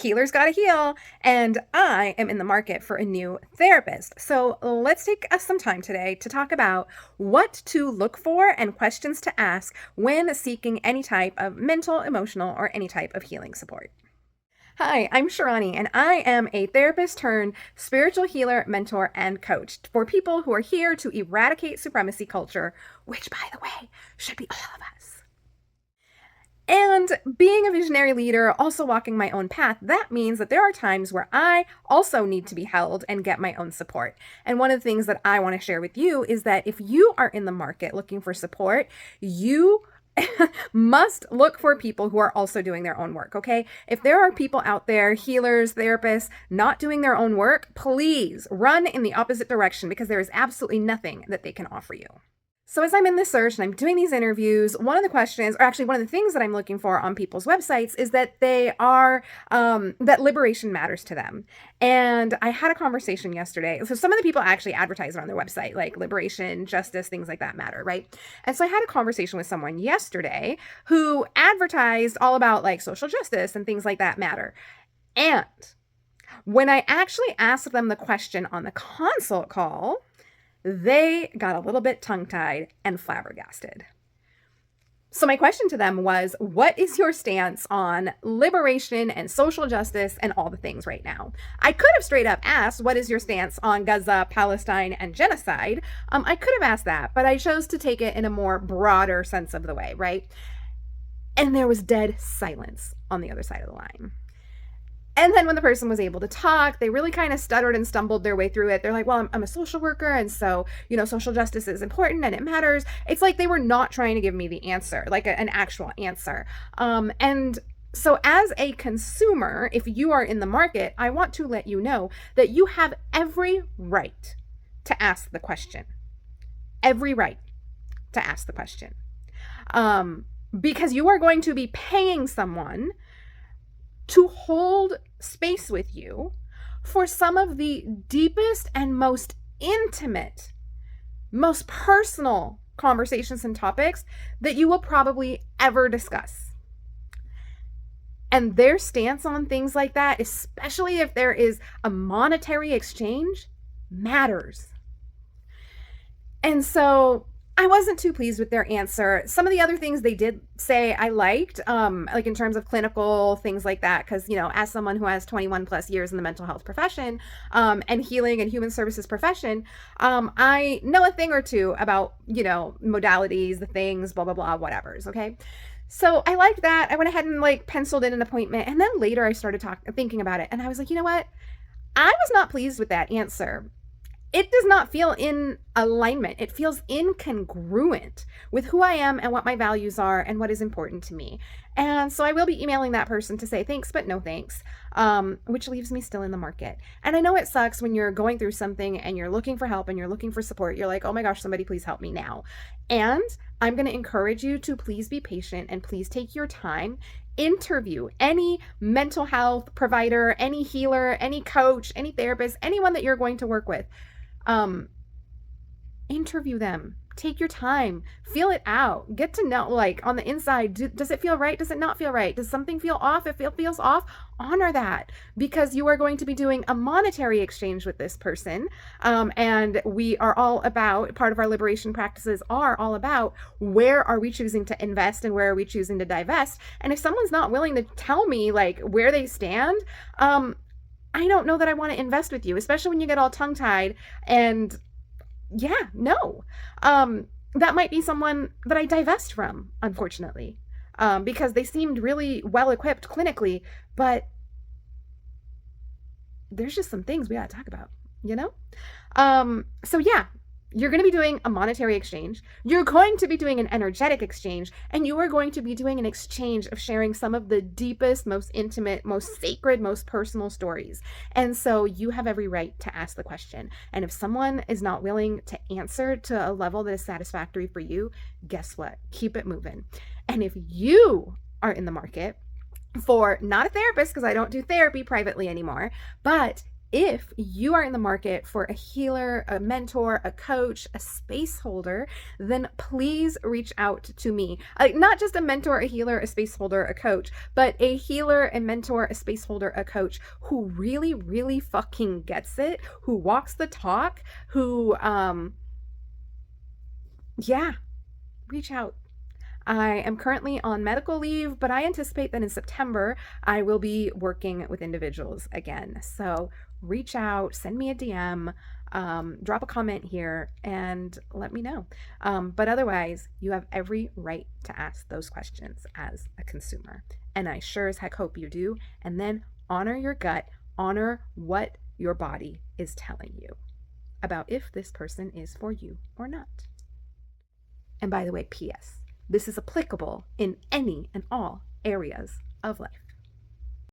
Healers gotta heal, and I am in the market for a new therapist. So let's take us some time today to talk about what to look for and questions to ask when seeking any type of mental, emotional, or any type of healing support. Hi, I'm Sharani, and I am a therapist turned spiritual healer, mentor, and coach for people who are here to eradicate supremacy culture, which, by the way, should be all of us. And being a visionary leader, also walking my own path, that means that there are times where I also need to be held and get my own support. And one of the things that I want to share with you is that if you are in the market looking for support, you must look for people who are also doing their own work, okay? If there are people out there, healers, therapists, not doing their own work, please run in the opposite direction because there is absolutely nothing that they can offer you. So as I'm in this search and I'm doing these interviews, one of the questions, or actually one of the things that I'm looking for on people's websites is that they are, that liberation matters to them. And I had a conversation yesterday. So some of the people actually advertise it on their website, like liberation, justice, things like that matter, right? And so I had a conversation with someone yesterday who advertised all about like social justice and things like that matter. And when I actually asked them the question on the consult call, they got a little bit tongue-tied and flabbergasted. So my question to them was, what is your stance on liberation and social justice and all the things right now? I could have straight up asked, what is your stance on Gaza, Palestine, and genocide? I could have asked that, but I chose to take it in a more broader sense of the way, right? And there was dead silence on the other side of the line. And then when the person was able to talk, they really kind of stuttered and stumbled their way through it. They're like, well, I'm a social worker. And so, social justice is important and it matters. It's like they were not trying to give me the answer, like an actual answer. And so as a consumer, if you are in the market, I want to let you know that you have every right to ask the question. Every right to ask the question. Because you are going to be paying someone to hold space with you for some of the deepest and most intimate, most personal conversations and topics that you will probably ever discuss. And their stance on things like that, especially if there is a monetary exchange, matters. And so I wasn't too pleased with their answer. Some of the other things they did say I liked, like in terms of clinical things like that, because, as someone who has 21 plus years in the mental health profession and healing and human services profession, I know a thing or two about, modalities, the things, blah, blah, blah, whatevers, okay? So I liked that. I went ahead and penciled in an appointment. And then later I started thinking about it. And I was like, you know what? I was not pleased with that answer. It does not feel in alignment. It feels incongruent with who I am and what my values are and what is important to me. And so I will be emailing that person to say thanks, but no thanks, which leaves me still in the market. And I know it sucks when you're going through something and you're looking for help and you're looking for support. You're like, oh my gosh, somebody please help me now. And I'm going to encourage you to please be patient and please take your time. Interview any mental health provider, any healer, any coach, any therapist, anyone that you're going to work with. Interview them, take your time, feel it out, get to know, on the inside, does it feel right? Does it not feel right? Does something feel off? If it feels off, honor that, because you are going to be doing a monetary exchange with this person. And we are all about, part of our liberation practices are all about, where are we choosing to invest and where are we choosing to divest? And if someone's not willing to tell me where they stand, I don't know that I want to invest with you, especially when you get all tongue-tied and no. That might be someone that I divest from, unfortunately, because they seemed really well-equipped clinically, but there's just some things we got to talk about, So you're going to be doing a monetary exchange. You're going to be doing an energetic exchange, and you are going to be doing an exchange of sharing some of the deepest, most intimate, most sacred, most personal stories. And so you have every right to ask the question. And if someone is not willing to answer to a level that is satisfactory for you, guess what? Keep it moving. And if you are in the market for not a therapist, because I don't do therapy privately anymore, but If you are in the market for a healer, a mentor, a coach, a space holder, then please reach out to me. Not just a mentor, a healer, a space holder, a coach, but a healer, a mentor, a space holder, a coach who really, really fucking gets it, who walks the talk, who, yeah, reach out. I am currently on medical leave, but I anticipate that in September I will be working with individuals again. So reach out, send me a DM, drop a comment here, and let me know. But otherwise, you have every right to ask those questions as a consumer. And I sure as heck hope you do. And then honor your gut, honor what your body is telling you about if this person is for you or not. And by the way, P.S. this is applicable in any and all areas of life.